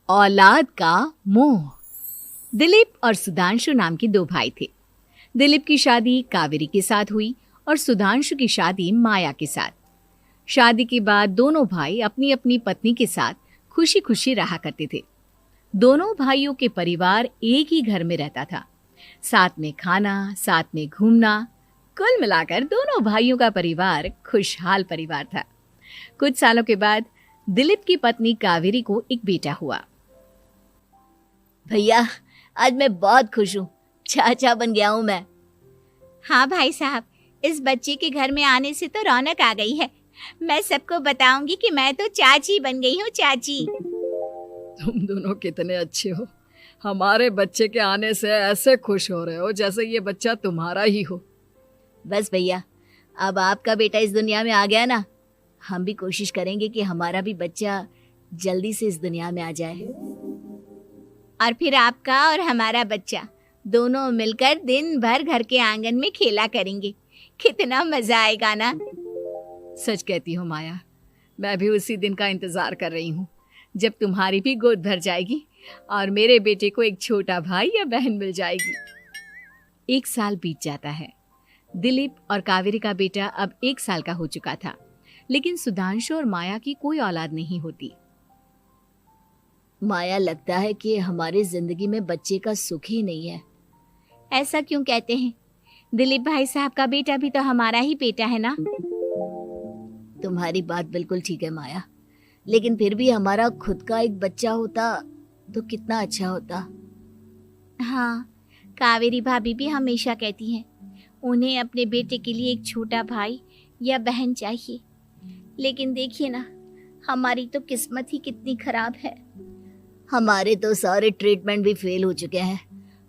औलाद का मोह। दिलीप और सुधांशु नाम के दो भाई थे। दिलीप की शादी कावेरी के साथ हुई और सुधांशु की शादी माया के साथ। शादी के बाद दोनों भाई अपनी अपनी पत्नी के साथ खुशी खुशी रहा करते थे। दोनों भाइयों के परिवार एक ही घर में रहता था। साथ में खाना, साथ में घूमना, कुल मिलाकर दोनों भाइयों का परिवार खुशहाल परिवार था। कुछ सालों के बाद दिलीप की पत्नी कावेरी को एक बेटा हुआ। भैया, आज मैं बहुत खुश हूँ। चाचा बन गया हूँ मैं। हाँ भाई साहब, इस बच्चे के घर में आने से तो रौनक आ गई है। मैं सबको बताऊंगी कि मैं तो चाची बन गई हूँ, चाची। तुम दोनों कितने अच्छे हो। हमारे बच्चे के आने से ऐसे खुश हो रहे हो जैसे ये बच्चा तुम्हारा ही हो। बस भैया, अब आपका बेटा इस दुनिया में आ गया ना, हम भी कोशिश करेंगे कि हमारा भी बच्चा जल्दी से इस दुनिया में आ जाए। और फिर आपका और हमारा बच्चा दोनों मिलकर दिन भर घर के आंगन में खेला करेंगे। कितना मजा आएगा ना। सच कहती हूँ माया, मैं भी उसी दिन का इंतजार कर रही हूँ जब तुम्हारी भी गोद भर जाएगी और मेरे बेटे को एक छोटा भाई या बहन मिल जाएगी। 1 साल बीत जाता है। दिलीप और कावेरी का बेटा अब 1 साल का हो चुका था, लेकिन सुधांशु और माया की कोई औलाद नहीं होती। माया, लगता है कि हमारी जिंदगी में बच्चे का सुख ही नहीं है। ऐसा क्यों कहते हैं? दिलीप भाई साहब का बेटा भी तो हमारा ही बेटा है ना। तुम्हारी बात बिल्कुल ठीक है माया, लेकिन फिर भी हमारा खुद का एक बच्चा होता तो कितना अच्छा होता। हाँ, कावेरी भाभी भी हमेशा कहती हैं उन्हें अपने बेटे के लिए एक छोटा भाई या बहन चाहिए। लेकिन देखिए ना, हमारी तो किस्मत ही कितनी खराब है। हमारे तो सारे ट्रीटमेंट भी फेल हो चुके हैं।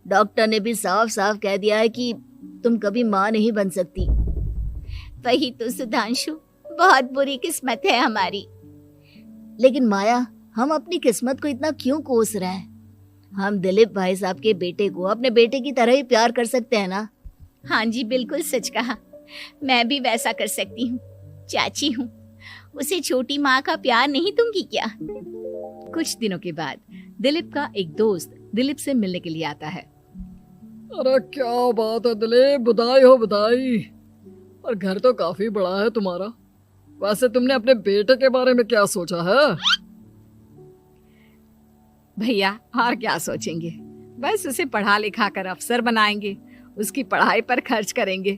डॉक्टर ने भी साफ साफ कह दिया है कि तुम कभी माँ नहीं बन सकती। वही तो सुधांशु, बहुत बुरी किस्मत है हमारी। लेकिन माया, हम अपनी किस्मत को इतना क्यों कोस रहे हैं? हम दिलीप भाई साहब के बेटे को अपने बेटे की तरह ही प्यार कर सकते हैं ना। हाँ जी, बिल्कुल सच कहा। मैं भी वैसा कर सकती हूँ। चाची हूँ, उसे छोटी माँ का प्यार नहीं दूंगी क्या? कुछ दिनों के बाद दिलीप का एक दोस्त दिलीप से मिलने के लिए आता है। अरे क्या बात है दिलीप, बधाई हो बधाई। और घर तो काफी बड़ा है तुम्हारा। वैसे तुमने अपने बेटे के बारे में क्या सोचा है? भैया, और क्या सोचेंगे, बस उसे पढ़ा लिखा कर अफसर बनाएंगे, उसकी पढ़ाई पर खर्च करेंगे।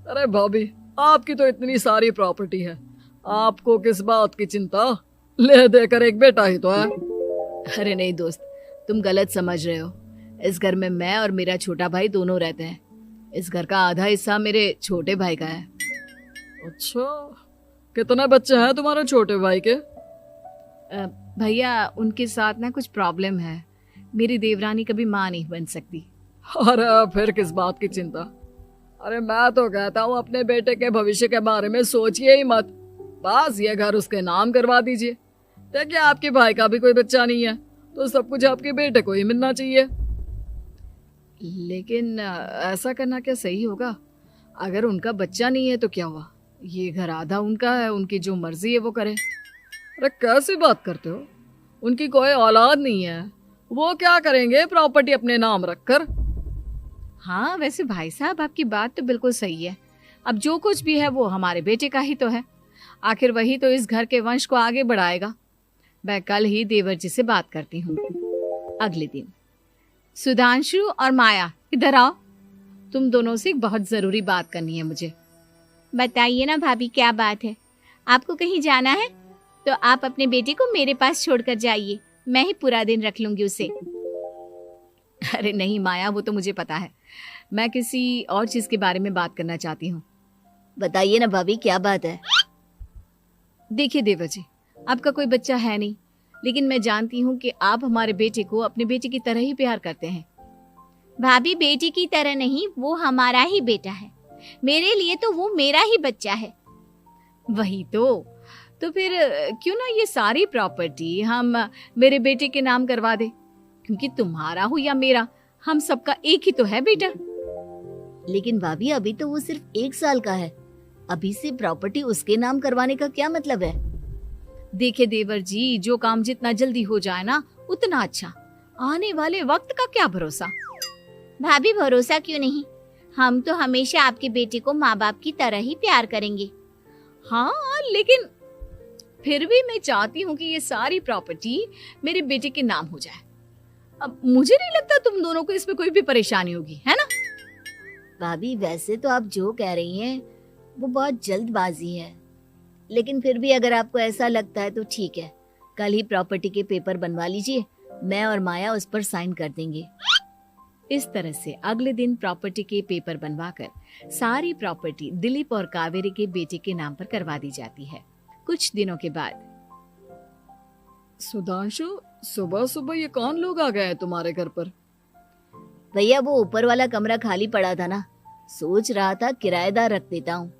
अरे भाभी, आपकी तो इतनी सारी प्रॉपर्टी है, आपको किस बात की चिंता? ले देकर एक बेटा ही तो है। अरे नहीं दोस्त, तुम गलत समझ रहे हो। इस घर में मैं और मेरा छोटा भाई दोनों रहते हैं। इस घर का आधा हिस्सा मेरे छोटे भाई का है। अच्छा, कितने बच्चे हैं तुम्हारे छोटे भाई के? भैया, उनके साथ ना कुछ प्रॉब्लम है। मेरी देवरानी कभी माँ नहीं बन सकती। अरे फिर किस बात की चिंता? अरे मैं तो कहता हूँ अपने बेटे के भविष्य के बारे में सोचिए ही मत। बस ये घर उसके नाम करवा दीजिए। देखिए, आपके भाई का भी कोई बच्चा नहीं है तो सब कुछ आपके बेटे को ही मिलना चाहिए। लेकिन ऐसा करना क्या सही होगा? अगर उनका बच्चा नहीं है तो क्या हुआ? ये घर आधा उनका है, उनकी जो मर्जी है वो करे। अरे कैसी बात करते हो? उनकी कोई औलाद नहीं है, वो क्या करेंगे प्रॉपर्टी अपने नाम रखकर? हाँ, वैसे भाई साहब, आपकी बात तो बिल्कुल सही है। अब जो कुछ भी है वो हमारे बेटे का ही तो है। आखिर वही तो इस घर के वंश को आगे बढ़ाएगा। मैं कल ही देवर जी से बात करती हूँ। अगले दिन सुधांशु और माया, इधर आओ। तुम दोनों से एक बहुत जरूरी बात करनी है मुझे। बताइए ना भाभी, क्या बात है? आपको कहीं जाना है तो आप अपने बेटे को मेरे पास छोड़कर जाइए। मैं ही पूरा दिन रख लूंगी उसे। अरे नहीं माया, वो तो मुझे पता है। मैं किसी और चीज के बारे में बात करना चाहती हूँ। बताइए ना भाभी, क्या बात है? देखिए देवर जी, आपका कोई बच्चा है नहीं, लेकिन मैं जानती हूँ कि आप हमारे बेटे को अपने बेटे की तरह ही प्यार करते हैं। भाभी, बेटी की तरह नहीं, वो हमारा ही बेटा है। मेरे लिए तो वो मेरा ही बच्चा है। वही तो फिर क्यों ना ये सारी प्रॉपर्टी हम मेरे बेटे के नाम करवा दे, क्योंकि तुम्हारा हो या मेरा, हम सबका एक ही तो है बेटा। लेकिन भाभी, अभी तो वो सिर्फ 1 साल का है। अभी से प्रॉपर्टी उसके नाम करवाने का क्या मतलब है? देखिए देवर जी, जो काम जितना जल्दी हो जाए ना, उतना अच्छा। आने वाले वक्त का क्या भरोसा। भाभी भरोसा क्यों नहीं, हम तो हमेशा आपके बेटे को माँ बाप की तरह ही प्यार करेंगे। हाँ, लेकिन फिर भी मैं चाहती हूँ कि ये सारी प्रॉपर्टी मेरे बेटे के नाम हो जाए। अब मुझे नहीं लगता तुम दोनों को इसमें कोई भी परेशानी होगी, है ना? भाभी वैसे तो आप जो कह रही हैं वो बहुत जल्दबाजी है, लेकिन फिर भी अगर आपको ऐसा लगता है तो ठीक है, कल ही प्रॉपर्टी के पेपर बनवा लीजिए, मैं और माया उस पर साइन कर देंगे। इस तरह से अगले दिन प्रॉपर्टी के पेपर बनवाकर सारी प्रॉपर्टी दिलीप और कावेरी के बेटे के नाम पर करवा दी जाती है। कुछ दिनों के बाद सुधांशु, सुबह सुबह ये कौन लोग आ गए हैं तुम्हारे घर पर? भैया वो ऊपर वाला कमरा खाली पड़ा था ना, सोच रहा था किराएदार रख देता हूँ।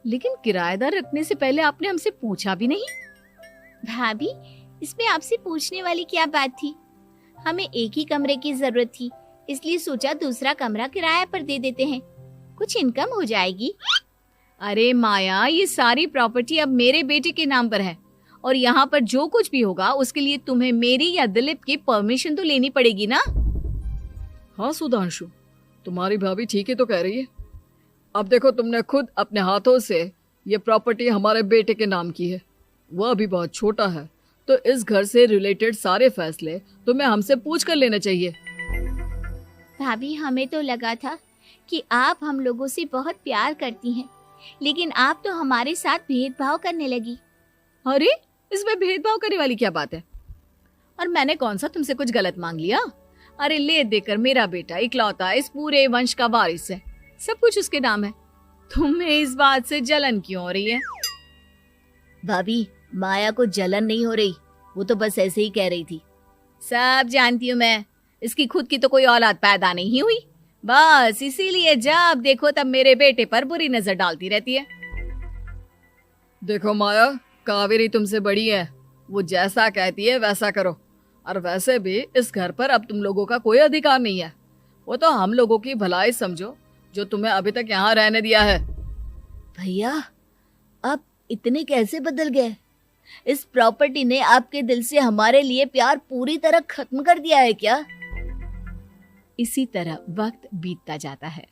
लेकिन किराएदार रखने से पहले आपने हमसे पूछा भी नहीं। भाभी इसमें आपसे पूछने वाली क्या बात थी, हमें एक ही कमरे की जरूरत थी, इसलिए सोचा दूसरा कमरा किराया पर दे देते हैं, कुछ इनकम हो जाएगी। अरे माया, ये सारी प्रॉपर्टी अब मेरे बेटे के नाम पर है और यहाँ पर जो कुछ भी होगा उसके लिए तुम्हें मेरी या दिलीप की परमिशन तो लेनी पड़ेगी ना। हाँ सुधांशु, तुम्हारी भाभी ठीक ही तो कह रही है। अब देखो, तुमने खुद अपने हाथों से ये प्रॉपर्टी हमारे बेटे के नाम की है, वह अभी बहुत छोटा है, तो इस घर से रिलेटेड सारे फैसले तुम्हें हमसे पूछ कर लेने चाहिए। भाभी हमें तो लगा था कि आप हम लोगों से बहुत प्यार करती हैं, लेकिन आप तो हमारे साथ भेदभाव करने लगी। अरे, इसमें भेदभाव करने वाली क्या बात है? और मैंने कौन सा तुमसे कुछ गलत मांग लिया? अरे ले देकर मेरा बेटा इकलौता इस पूरे वंश का वारिस है, सब कुछ उसके नाम है। तुम्हें इस बात से जलन क्यों हो रही है? भाभी माया को जलन नहीं हो रही, वो तो बस ऐसे ही कह रही थी। सब जानती हूँ मैं, इसकी खुद की तो कोई औलाद पैदा नहीं हुई, बस इसीलिए जब देखो तब मेरे बेटे पर बुरी नजर डालती रहती है। देखो माया, कावेरी तुमसे बड़ी है, वो जैसा कहती है वैसा करो। और वैसे भी इस घर पर अब तुम लोगों का कोई अधिकार नहीं है, वो तो हम लोगों की भलाई समझो जो तुम्हें अभी तक यहाँ रहने दिया है। भैया आप इतने कैसे बदल गए? इस प्रॉपर्टी ने आपके दिल से हमारे लिए प्यार पूरी तरह खत्म कर दिया है क्या? इसी तरह वक्त बीतता जाता है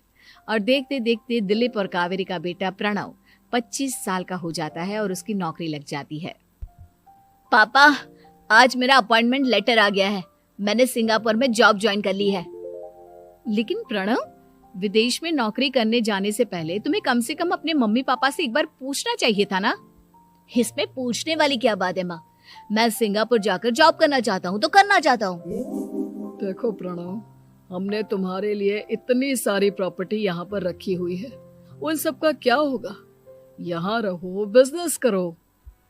और देखते देखते दिलीप और कावेरी का बेटा प्रणव 25 साल का हो जाता है और उसकी नौकरी लग जाती है। पापा आज मेरा अपॉइंटमेंट लेटर आ गया है, मैंने सिंगापुर में जॉब ज्वाइन कर ली है। लेकिन प्रणव, विदेश में नौकरी करने जाने से पहले तुम्हें कम से कम अपने मम्मी पापा से एक बार पूछना चाहिए था ना। इसमें पूछने वाली क्या बात है माँ, मैं सिंगापुर जाकर जॉब करना चाहता हूँ तो करना चाहता हूँ। देखो प्रणव, हमने तुम्हारे लिए इतनी सारी प्रॉपर्टी यहाँ पर रखी हुई है, उन सब का क्या होगा? यहाँ रहो, बिजनेस करो।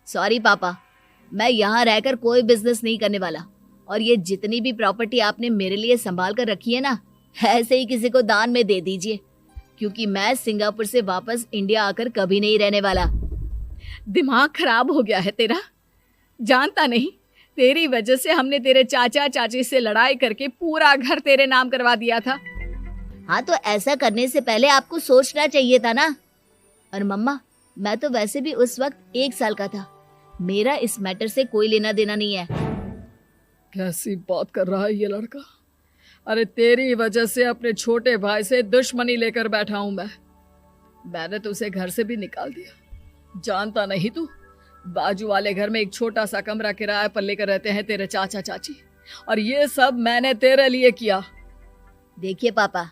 सॉरी पापा, मैं यहाँ रहकर कोई बिजनेस नहीं करने वाला, और ये जितनी भी प्रॉपर्टी आपने मेरे लिए संभाल कर रखी है ना, ऐसे ही किसी को दान में दे दीजिए, क्योंकि मैं सिंगापुर से वापस इंडिया आकर कभी नहीं रहने वाला। दिमाग खराब हो गया है तेरा, जानता नहीं तेरी वजह से हमने तेरे चाचा चाची से लड़ाई करके पूरा घर तेरे नाम करवा दिया था। हाँ तो ऐसा करने से पहले आपको सोचना चाहिए था ना। और मम्मा, मैं तो वैसे भी उस वक्त 1 साल का था, मेरा इस मैटर से कोई लेना देना नहीं है। कैसी बात कर रहा है ये लड़का? अरे तेरी वजह से अपने छोटे भाई से दुश्मनी लेकर बैठा हूं मैंने तो उसे घर से भी निकाल दिया। जानता नहीं तू, बाजू वाले घर में एक छोटा सा कमरा किराए पर लेकर रहते हैं तेरे चाचा चाची, और ये सब मैंने तेरे लिए किया। देखिए पापा,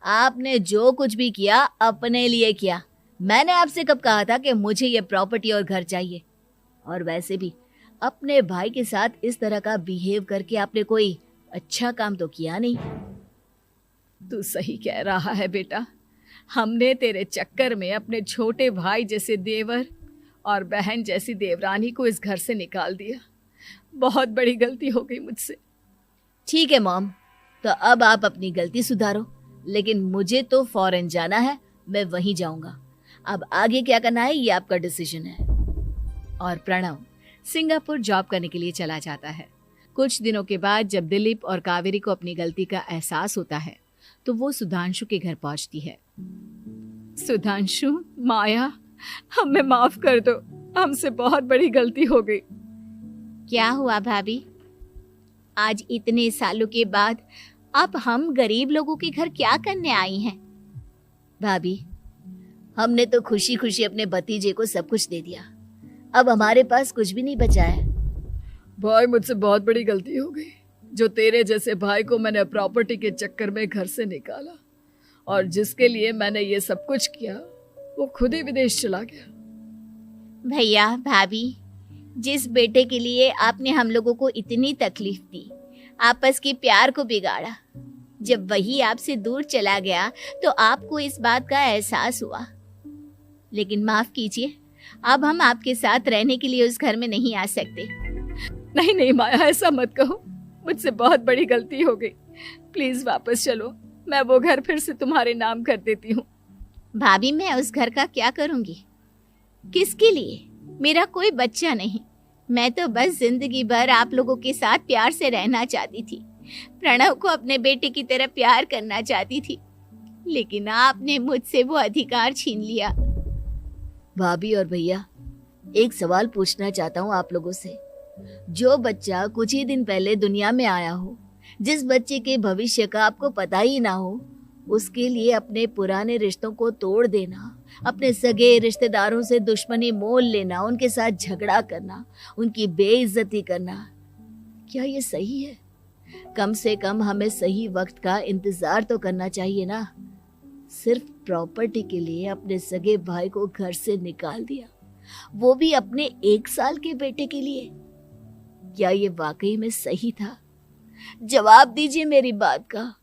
आपने जो कुछ भी किया अपने लिए किया। मैंने आपसे कब कहा था कि मुझे ये प्रॉपर्टी और घर चाहिए? और वैसे भी अपने भाई के साथ इस तरह का बिहेव करके आपने कोई अच्छा काम तो किया नहीं। तू सही कह रहा है बेटा, हमने तेरे चक्कर में अपने छोटे भाई जैसे देवर और बहन जैसी देवरानी को इस घर से निकाल दिया। बहुत बड़ी गलती हो गई मुझसे। ठीक है मॉम, तो अब आप अपनी गलती सुधारो, लेकिन मुझे तो फॉरेन जाना है, मैं वहीं जाऊंगा। अब आगे क्या करना है ये आपका डिसीजन है। और प्रणव सिंगापुर जॉब करने के लिए चला जाता है। कुछ दिनों के बाद जब दिलीप और कावेरी को अपनी गलती का एहसास होता है तो वो सुधांशु के घर पहुंचती है। सुधांशु, माया, हमें माफ कर दो, हमसे बहुत बड़ी गलती हो गई। क्या हुआ भाभी? आज इतने सालों के बाद अब हम गरीब लोगों के घर क्या करने आई हैं? भाभी, हमने तो खुशी खुशी अपने भतीजे को सब कुछ दे दिया, अब हमारे पास कुछ भी नहीं बचा है। भाई मुझसे बहुत बड़ी गलती हो गई, जो तेरे जैसे भाई को मैंने प्रॉपर्टी के चक्कर में घर से निकाला, और जिसके लिए मैंने ये सब कुछ किया वो खुद ही विदेश चला गया। भैया भाभी, जिस बेटे के लिए आपने हम लोगों को इतनी तकलीफ दी, आपस के प्यार को बिगाड़ा, जब वही आपसे दूर चला गया तो आपको इस बात का एहसास हुआ। लेकिन माफ कीजिए, अब हम आपके साथ रहने के लिए उस घर में नहीं आ सकते। नहीं नहीं माया, ऐसा मत कहो, मुझसे बहुत बड़ी गलती हो गई, प्लीज वापस चलो, मैं वो घर फिर से तुम्हारे नाम कर देती हूँ। भाभी, मैं उस घर का क्या करूंगी? किसके लिए? मेरा कोई बच्चा नहीं, मैं तो बस जिंदगी भर आप लोगों के साथ प्यार से रहना चाहती थी, प्रणव को अपने बेटे की तरह प्यार करना चाहती थी, लेकिन आपने मुझसे वो अधिकार छीन लिया। भाभी और भैया, एक सवाल पूछना चाहता हूँ आप लोगों से। जो बच्चा कुछ ही दिन पहले दुनिया में आया हो, जिस बच्चे के भविष्य का आपको पता ही ना हो, उसके लिए अपने पुराने रिश्तों को तोड़ देना, अपने सगे रिश्तेदारों से दुश्मनी मोल लेना, उनके साथ झगड़ा करना, उनकी बेइज्जती करना, क्या ये सही है? कम से कम हमें सही वक्त का इंतजार तो करना चाहिए ना। सिर्फ प्रॉपर्टी के लिए अपने सगे भाई को घर से निकाल दिया, वो भी अपने 1 साल के बेटे के लिए। क्या ये वाकई में सही था? जवाब दीजिए मेरी बात का।